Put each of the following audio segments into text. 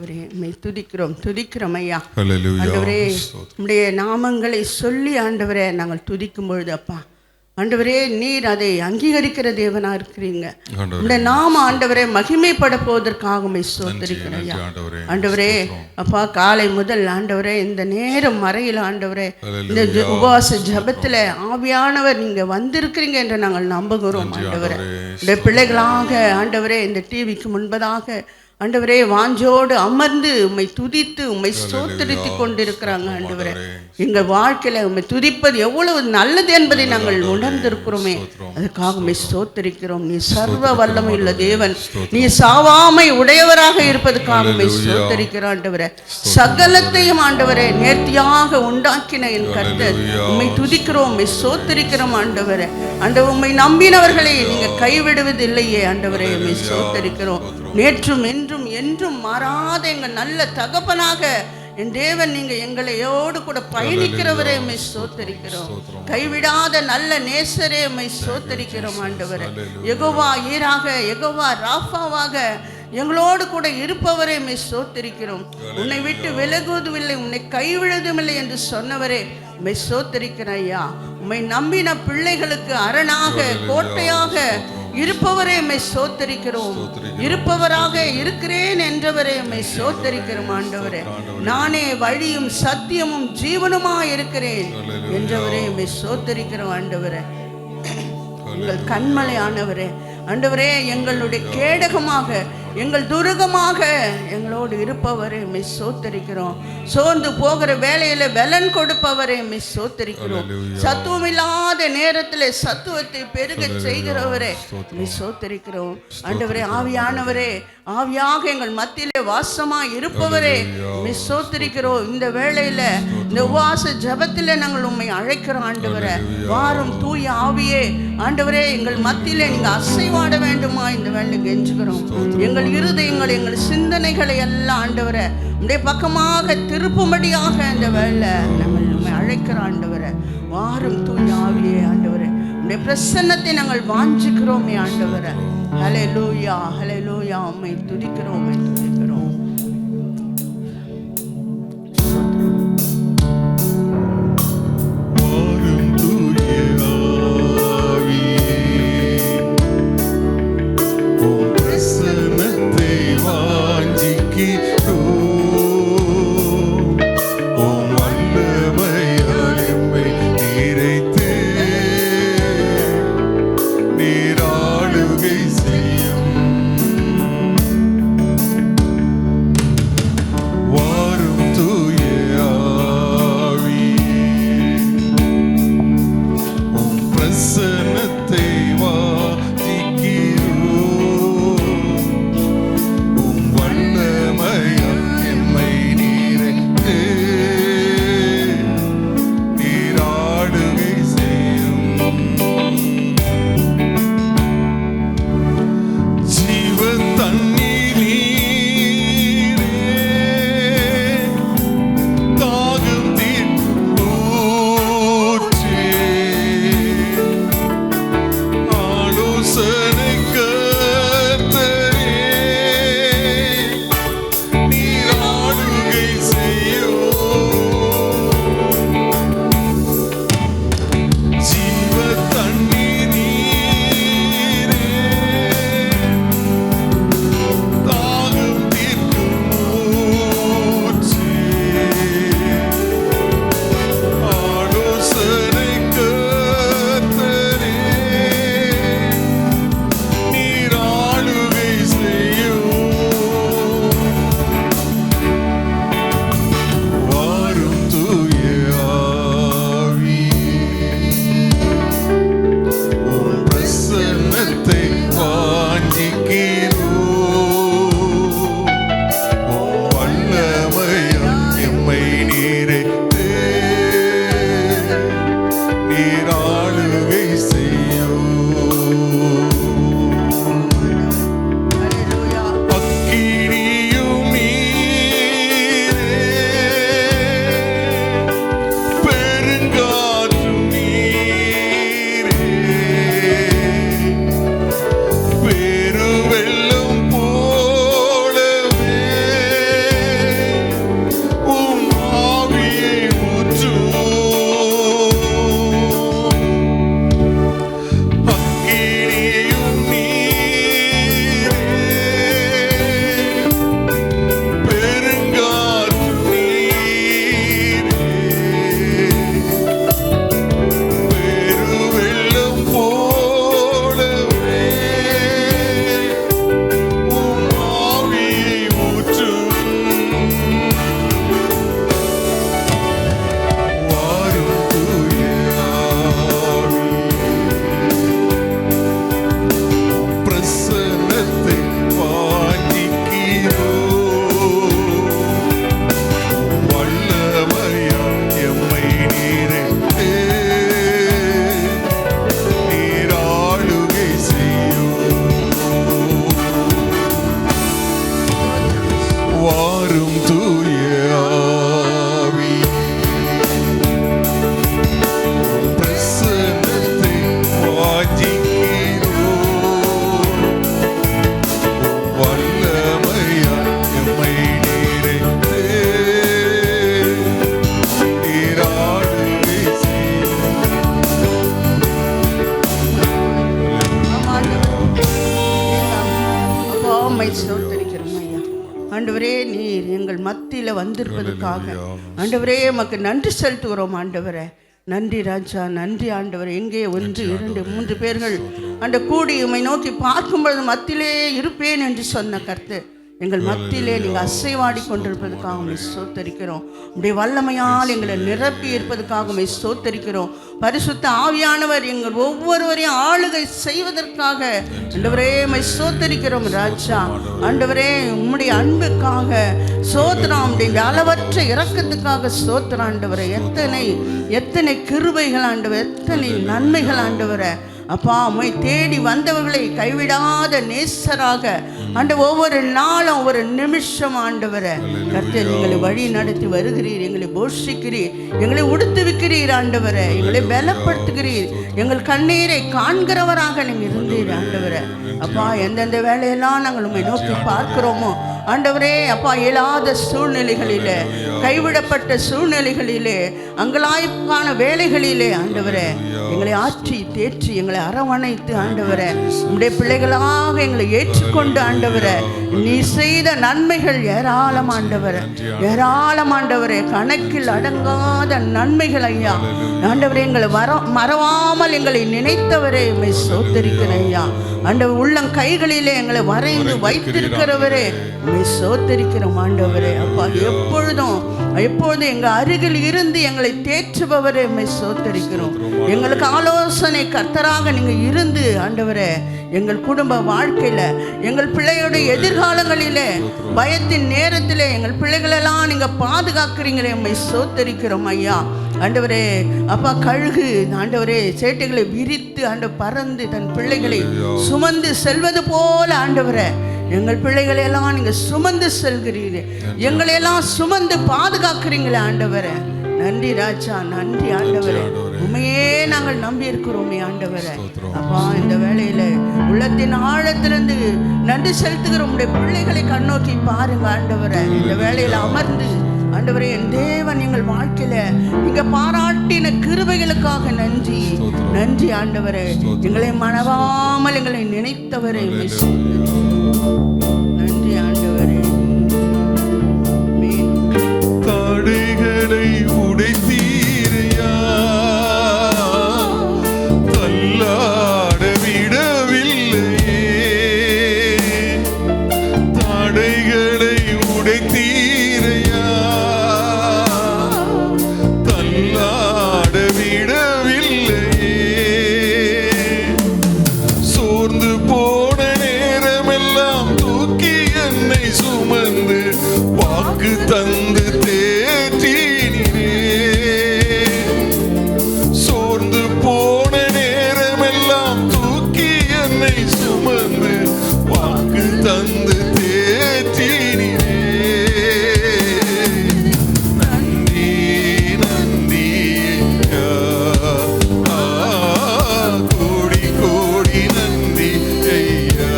துதிக்கிறோம் ஐயா. ஆண்டவரே, உம்முடைய நாமங்களை சொல்லி ஆண்டவரே நாங்கள் துதிக்கும் பொழுது அப்பா ஆண்டவரே நீர் அதை அங்கீகரிக்கிற தேவனா இருக்கிறீங்க. இந்த நாம ஆண்டவரே மகிமைப்பட போவதற்காக ஸ்தோத்திரிக்கிறேன் ஐயா. ஆண்டவரே அப்பா, காலை முதல் ஆண்டவரே இந்த நேரம் வரையில் ஆண்டவரே இந்த உபவாச ஜபத்துல ஆவியானவர் நீங்க வந்திருக்கிறீங்க என்று நாங்கள் நம்புகிறோம். ஆண்டவரே இந்த பிள்ளைகளாக ஆண்டவரே இந்த டிவிக்கு முன்பதாக ஆண்டவரே வாஞ்சோடு அமர்ந்து உம்மை துதித்து உம்மை ஸ்தோத்திரித்து கொண்டிருக்கிறாங்க. ஆண்டவரே எங்கள் வாழ்க்கையில உம்மை துதிப்பது எவ்வளவு நல்லது என்பதை நாங்கள் உணர்ந்திருக்கிறோமே, அதுக்காக உம்மை ஸ்தோத்திரிக்கிறோம். நீ சர்வ வல்லமை உள்ள தேவன், நீ சாவாமை உடையவராக இருப்பதற்காக உம்மை ஸ்தோத்திரிக்கிறோம். ஆண்டவரே சகலத்தையும் ஆண்டவரே நேர்த்தியாக உண்டாக்கின என் கர்த்தர் உம்மை துதிக்கிறோம், உம்மை ஸ்தோத்திரிக்கிறோம். ஆண்டவரே ஆண்டவர் உம்மை நம்பினவர்களை நீங்க கைவிடுவது இல்லையே. ஆண்டவரே உம்மை ஸ்தோத்திரிக்கிறோம். நேற்றும் என்றும் மாறாத எங்கள் நல்ல தகப்பனாக என் தேவன், நீங்க எங்களையோடு கூட பயணிக்கிறவரே உம்மை ஸ்தோத்திரிக்கிறோம். கைவிடாத நல்ல நேசரே உம்மை ஸ்தோத்திரிக்கிறோம். ஆண்டவரே யெகோவா ஈராக, யெகோவா ராஃபாவாக எங்களோடு கூட இருப்பவரே உம்மை ஸ்தோத்திரிக்கிறோம். உன்னை விட்டு விலகுவதுமில்லை, உன்னை கைவிடுவதுமில்லை என்று சொன்னவரே உம்மை ஸ்தோத்திரிக்கிறேன் ஐயா. உம்மை நம்பின பிள்ளைகளுக்கு அரணாக கோட்டையாக இருப்பவரே உம்மை ஸ்தோத்திரிக்கிறோம். இருப்பவராக இருக்கிறேன் என்றவரே உம்மை ஸ்தோத்திரிக்கிறோம். ஆண்டவரே நானே வழியும் சத்தியமும் ஜீவனுமாய் இருக்கிறேன் என்றவரே உம்மை ஸ்தோத்திரிக்கிறோம். ஆண்டவரே எங்கள் கண்மலை ஆனவரே, ஆண்டவரே எங்களுடைய கேடகமாக எங்கள் துருகமாக எங்களோடு இருப்பவரே உம்மை ஸ்தோத்திரிக்கிறோம். சோர்ந்து போகிற வேலையில பலன் கொடுப்பவரே உம்மை ஸ்தோத்திரிக்கிறோம். சத்துவம் இல்லாத நேரத்தில் சத்துவத்தை பெருக செய்கிறவரே உம்மை ஸ்தோத்திரிக்கிறோம். ஆண்டவரே ஆவியானவரே, ஆவியாக எங்கள் மத்தியிலே வாசமா இருப்பவரே உம்மை ஸ்தோத்திரிக்கிறோம். இந்த வேளையில இந்த உபவாச ஜபத்திலே நாங்கள் உம்மை அழைக்கிறோம். ஆண்டவரே வாரும் தூய ஆவியே, ஆண்டவரே எங்கள் மத்தியிலே நீங்க அசைவாட வேண்டுமா இந்த வேளை கெஞ்சுகிறோம். எங்கள் இருதயங்கள் எங்கள் சிந்தனைகளை எல்லாம் ஆண்டவரே உம்முடைய பக்கமாக திருப்பும்படியாக இந்த வேளை நாங்கள் உம்மை அழைக்கிறோம். ஆண்டவரே வாரும் தூய ஆவியே, ஆண்டவரே உம்முடைய பிரசன்னத்தை நாங்கள் வாஞ்சிக்கிறோமே. ஆண்டவரே ஹல்லேலூயா, ஹல்லேலூயா, உம்மை துதிக்கிறோம், உம்மை துதிக்கிறோம். வல்லமையால் நீர் எங்கள் மத்தியில் வந்திருப்பதற்காக ஆண்டவரே உமக்கு நன்றி செலுத்துகிறோம் ஆண்டவரே. நன்றி ராஜா, நன்றி ஆண்டவர். எங்கே 1 2 3 பேர்கள் அந்த கூடி உம்மை நோக்கி பார்க்கும்பொழுது மத்தியிலே இருப்பேன் என்று சொன்ன கர்த்தர் எங்கள் மத்தியிலே நீங்கள் அசைவாடி கொண்டிருப்பதற்காக உம்மை ஸ்தோத்தரிக்கிறோம். உம்முடைய வல்லமையால் எங்களை நிரப்பி இருப்பதற்காக உம்மை ஸ்தோத்தரிக்கிறோம். பரிசுத்த ஆவியானவர் எங்கள் ஒவ்வொருவரையும் ஆளுகை செய்வதற்காக ஆண்டவரே உம்மை ஸ்தோத்தரிக்கிறோம் ராஜா. ஆண்டவரே உம்முடைய அன்புக்காக ஸ்தோத்திரம், உம்முடைய அளவற்ற இரக்கத்துக்காக ஸ்தோத்திரம் ஆண்டவரே. எத்தனை கிருபைகள் ஆண்டவர், எத்தனை நன்மைகள் ஆண்டவரே. அப்பா உம்மை தேடி வந்தவர்களை கைவிடாத நேசராக ஒவ்வொரு நாளும் ஒவ்வொரு நிமிஷம் ஆண்டவரை கர்த்தர் எங்களை வழி நடத்தி வருகிறீர். எங்களை போஷிக்கிறீர், எங்களை உடுத்துவிக்கிறீர் ஆண்டவரை, எங்களை பலப்படுத்துகிறீர். எங்கள் கண்ணீரை காண்கிறவராக நீங்கள் இருந்தீர் ஆண்டவரை. அப்பா எந்தெந்த வேலையெல்லாம் நாங்கள் உம்மை நோக்கி பார்க்கிறோமோ ஆண்டவரே, அப்பா இயலாத சூழ்நிலைகளிலே, கைவிடப்பட்ட சூழ்நிலைகளிலே, அங்கலாய்ப்பான வேலைகளிலே ஆண்டவரே எங்களை ஆற்றி தேற்றி எங்களை அரவணைத்து ஆண்டவரே உம்முடைய பிள்ளைகளாக எங்களை ஏற்றுக்கொண்டு ஆண்டவரே நீ செய்த நன்மைகள் ஏராளம் ஆண்டவரே, ஏராளம் ஆண்டவரே, கணக்கில் அடங்காத நன்மைகள் ஐயா. ஆண்டவரே எங்களை மறவாமல் எங்களை நினைத்தவரே உம்மை ஸ்தோத்திரிக்கிறேன் ஐயா. ஆண்டவர் உள்ளம் கைகளிலே எங்களை வரைந்து வைத்திருக்கிறவரே உம்மை ஸ்தோத்திரிக்கிறோம் ஆண்டவரே. அப்பா எப்பொழுதும் எங்கள் அருகில் இருந்து எங்களை தேற்றுபவரே உம்மை ஸ்தோத்திரிக்கிறோம். எங்களுக்கு ஆலோசனை கர்த்தராக நீங்கள் இருந்து ஆண்டவரே எங்கள் குடும்ப வாழ்க்கையில், எங்கள் பிள்ளைகளுடைய எதிர்காலங்களிலே, பயத்தின் நேரத்தில் எங்கள் பிள்ளைகளெல்லாம் நீங்கள் பாதுகாக்கிறீங்களே உம்மை ஸ்தோத்திரிக்கிறோம் ஐயா. ஆண்டவரே அப்பா கழுகு ஆண்டவரே சேட்டைகளை விரித்து பறந்து தன் பிள்ளைகளை சுமந்து செல்வது போல ஆண்டவரே எங்கள் பிள்ளைகளையெல்லாம் நீங்கள் சுமந்து செல்கிறீர்கள், எங்களையெல்லாம் சுமந்து பாதுகாக்கிறீங்களே ஆண்டவரே. நன்றி ராஜா, நன்றி ஆண்டவரே. உண்மையே நாங்கள் நம்பி இருக்கிறோமே ஆண்டவரே. அப்பா இந்த வேளையில உள்ளத்தின் ஆழத்திலிருந்து நன்றி செலுத்துகிற உங்களுடைய பிள்ளைகளை கண்ணோக்கி பாருங்க ஆண்டவரே. இந்த வேளையில அமர்ந்து ஆண்டவரே என் தேவன் எங்கள் வாழ்க்கையில நீங்க பாராட்டின கிருபைகளுக்காக நன்றி, நன்றி ஆண்டவரே. எங்களை மறவாமல் எங்களை நினைத்தவரே நன்றி ஆண்டவரே. தடைகளை உடைத்தீரையா, தள்ளாட விடவில்லையே. தடைகளை உடைத்தீரையா, தள்ளாட விடவில்லையே. சோர்ந்து போன நேரமெல்லாம் தூக்கி என்னை சுமந்து வாக்கு தந்து தேற்றினீரே. சோர்ந்து போன நேரமெல்லாம் தூக்கி என்னை சுமந்து வாக்கு தந்து தேற்றினீரே. நன்றி நன்றி கோடி கோடி நன்றி ஐயா.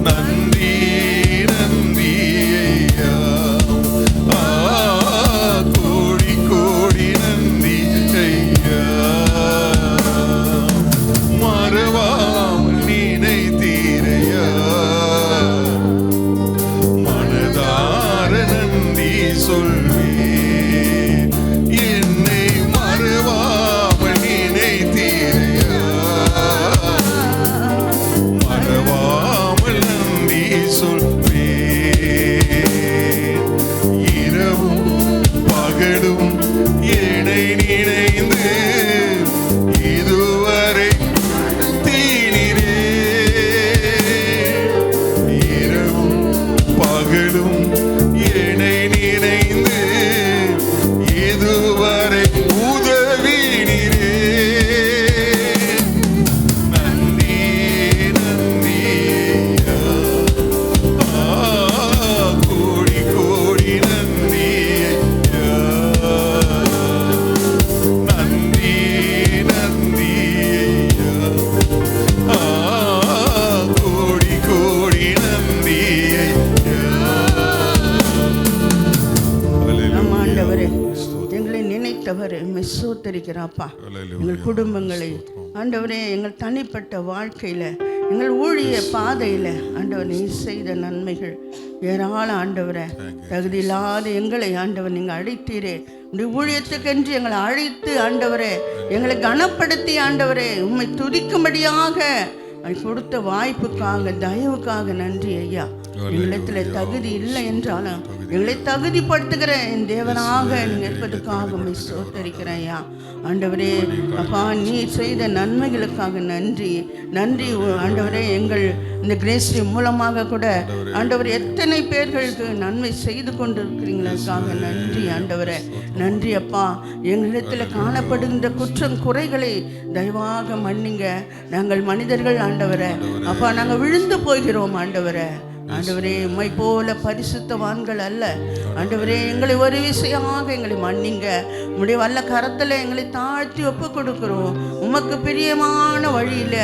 நன்றி நன்றி ஐயா, கோடி கோடி நன்றி ஐயா. மறவாமல் நினைத்தீரையா, மனதார நன்றி சொல்வேன். என்னை மறவாமல் நினைத்தீரையா, மறவாமல் நன்றி சொல்வேன். இரவும் பகலும் என்னை நினைந்து இதுவரை நடத்தினீரே. இரவும் பகலும் என்னை நினைந்து இதுவரை உதவினீரே. நன்றி நன்றி ஐயா, கோடி கோடி நன்றி ஐயா. நன்றி நன்றி ஐயா, கோடி கோடி நன்றி ஐயா. சோத்தரிக்கிறாப்பா. எங்கள் குடும்பங்களை ஆண்டவரே, எங்கள் தனிப்பட்ட வாழ்க்கையில், எங்கள் ஊழிய பாதையில் ஆண்டவர் நீ செய்த நன்மைகள் ஏராளம் ஆண்டவரை. தகுதி இல்லாத எங்களை ஆண்டவர் நீங்கள் அழைத்தீரே. உடைய ஊழியத்துக்கென்று எங்களை அழைத்து ஆண்டவரே, எங்களை கனப்படுத்தி ஆண்டவரே, உம்மை துதிக்கும்படியாக கொடுத்த வாய்ப்புக்காக, தயவுக்காக நன்றி ஐயா. எங்களிடத்தில் தகுதி இல்லை என்றாலும் எங்களை தகுதிப்படுத்துகிற என் தேவனாக நீங்கள் இருப்பதற்காக உம்மை ஸ்தோத்தரிக்கிறேன் ஐயா. ஆண்டவரே அப்பா, நீ செய்த நன்மைகளுக்காக நன்றி நன்றி ஆண்டவரே. எங்கள் இந்த கிரேஸ்ரீ மூலமாக கூட ஆண்டவர் எத்தனை பேர்களுக்கு நன்மை செய்து கொண்டிருக்கிறீங்களுக்காக நன்றி ஆண்டவரே. நன்றி அப்பா. எங்களிடத்தில் காணப்படுகின்ற குற்றம் குறைகளை தயவாக மன்னிங்க. நாங்கள் மனிதர்கள் ஆண்டவரே. அப்பா, நாங்கள் விழுந்து போகிறோம் ஆண்டவரே. ஆண்டவரே, உம்மை போல பரிசுத்தவான்கள் அல்ல ஆண்டவரே. எங்களை ஒரு விஷயமாக எங்களை மன்னிங்க. உம்முடைய வல்ல கரத்தில் எங்களை தாழ்த்தி ஒப்பு கொடுக்கிறோம். உமக்கு பிரியமான வழியில்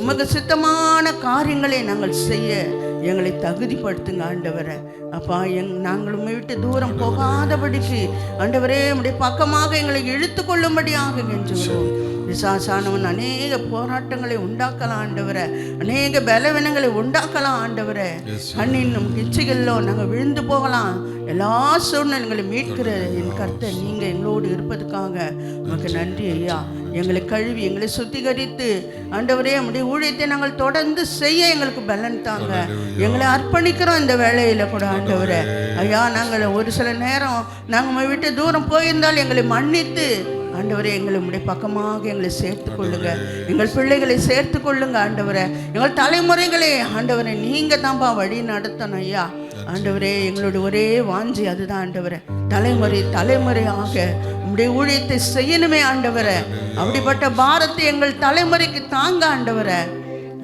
உமக்கு சித்தமான காரியங்களை நாங்கள் செய்ய எங்களை தகுதிப்படுத்துங்க ஆண்டவரை. அப்பா, நாங்கள் உண்மை விட்டு தூரம் போகாதபடிக்கு ஆண்டவரே உம்முடைய பக்கமாக எங்களை இழுத்து கொள்ளும்படியாக கெஞ்சுகிறோம். பிசாசானவன் அநேக போராட்டங்களை உண்டாக்கலாம் ஆண்டவரை, அநேக பலவீனங்களை உண்டாக்கலாம் ஆண்டவரை. கண்ணின்னும் கிச்சைகளிலோ நாங்கள் விழுந்து போகலாம். எல்லா சூழ்நிலைகளையும் மீட்கிற என் கர்த்தர் நீங்கள் எங்களோடு இருப்பதுக்காக உமக்கு நன்றி ஐயா. எங்களை கழுவி எங்களை சுத்திகரித்து ஆண்டவரே நம்முடைய ஊழியத்தை நாங்கள் தொடர்ந்து செய்ய எங்களுக்கு பலன் தாங்க. எங்களை அர்ப்பணிக்கிறோம் இந்த வேலையில் கூட ஆண்டவரே. ஐயா, நாங்கள் ஒரு சில நேரம் நாங்கள் விட்டு தூரம் போயிருந்தால் எங்களை மன்னித்து ஆண்டவரே எங்களுடைய பக்கமாக எங்களை சேர்த்து கொள்ளுங்க. எங்கள் பிள்ளைகளை சேர்த்து கொள்ளுங்க ஆண்டவரே. எங்கள் தலைமுறைகளே ஆண்டவரே, நீங்கள் தான்ப்பா வழி நடத்தணும் ஐயா. ஆண்டவரே, எங்களுடைய ஒரே வாஞ்சி அதுதான் ஆண்டவரே. தலைமுறையாக உம்முடைய ஊழியத்தை செய்யணுமே ஆண்டவரே. அப்படிப்பட்ட பாரத்தை எங்கள் தலைமுறைக்கு தாங்க ஆண்டவரே.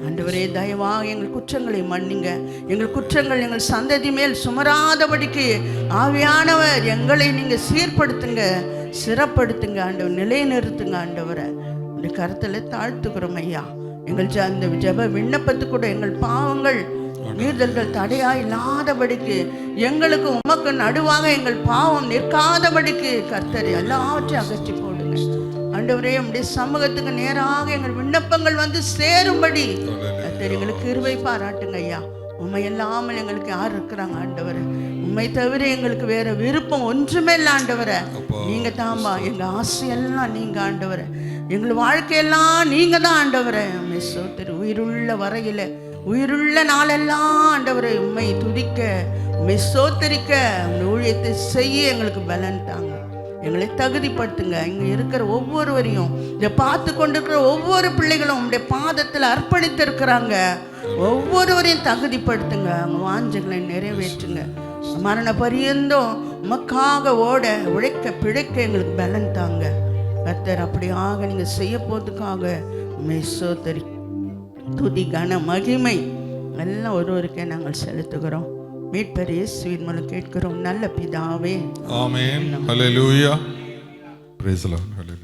ஆண்டவரே, தயவாக எங்கள் குற்றங்களை மன்னிங்க. எங்கள் குற்றங்கள் எங்கள் சந்ததி மேல் சுமராதபடிக்கு ஆவியானவர் எங்களை நீங்கள் சீர்படுத்துங்க, சிறப்படுத்துங்க ஆண்டவர், நிலைநிறுத்துங்க ஆண்டவரை. இந்த கருத்தில் தாழ்த்துக்கிறோம் ஐயா. எங்கள் அந்த ஜெப விண்ணப்பத்து கூட எங்கள் பாவங்கள் மீறுதல்கள் தடையா இல்லாதபடிக்கு, எங்களுக்கு உமக்கு நடுவாக எங்கள் பாவம் நிற்காதபடிக்கு கர்த்தர் எல்லாவற்றையும் அகற்றி போடுங்க ஆண்டவரே. உம்முடைய சமூகத்துக்கு நேராக எங்கள் விண்ணப்பங்கள் வந்து சேரும்படி கர்த்தர் எங்களுக்கு கிருபை பாராட்டுங்க ஐயா. உண்மை இல்லாமல் எங்களுக்கு யார் இருக்கிறாங்க ஆண்டவரை? உண்மை தவிர எங்களுக்கு வேற விருப்பம் ஒன்றுமே இல்லை ஆண்டவரை. நீங்க தாம்பா எங்கள் ஆசையெல்லாம் நீங்க ஆண்டவரை. எங்கள் வாழ்க்கையெல்லாம் நீங்க தான் ஆண்டவரை. மெஸ்ஸோத்தர் உயிருள்ள வரையில் உயிருள்ள நாளெல்லாம் ஆண்டவரை உண்மை துதிக்க, உண்மை சோத்தரிக்க, ஊழியத்தை செய்ய எங்களுக்கு பலன் தாங்க. எங்களை தகுதிப்படுத்துங்க. இங்கே இருக்கிற ஒவ்வொருவரையும், இதை பார்த்து கொண்டிருக்கிற ஒவ்வொரு பிள்ளைகளும் உங்களுடைய பாதத்தில் அர்ப்பணித்திருக்கிறாங்க. ஒவ்வொருவரையும் தகுதிப்படுத்துங்க. அவங்க வாஞ்சைகளை நிறைவேற்றுங்க. மரண பரியந்தம் உமக்காக ஓட உழைக்க பிழைக்க எங்களுக்கு பலன் தாங்க கர்த்தர். அப்படியாக நீங்கள் செய்ய போதுக்காக மெஸ்ஸோத்தரி துதி கன மகிமை எல்லாம் ஒருவருக்கே நாங்கள் செலுத்துகிறோம். மீட்பர் இயேசுவின் மூலம் கேட்கிறோம் நல்ல பிதாவே. Amen. Hallelujah. Praise the lord. Hallelujah.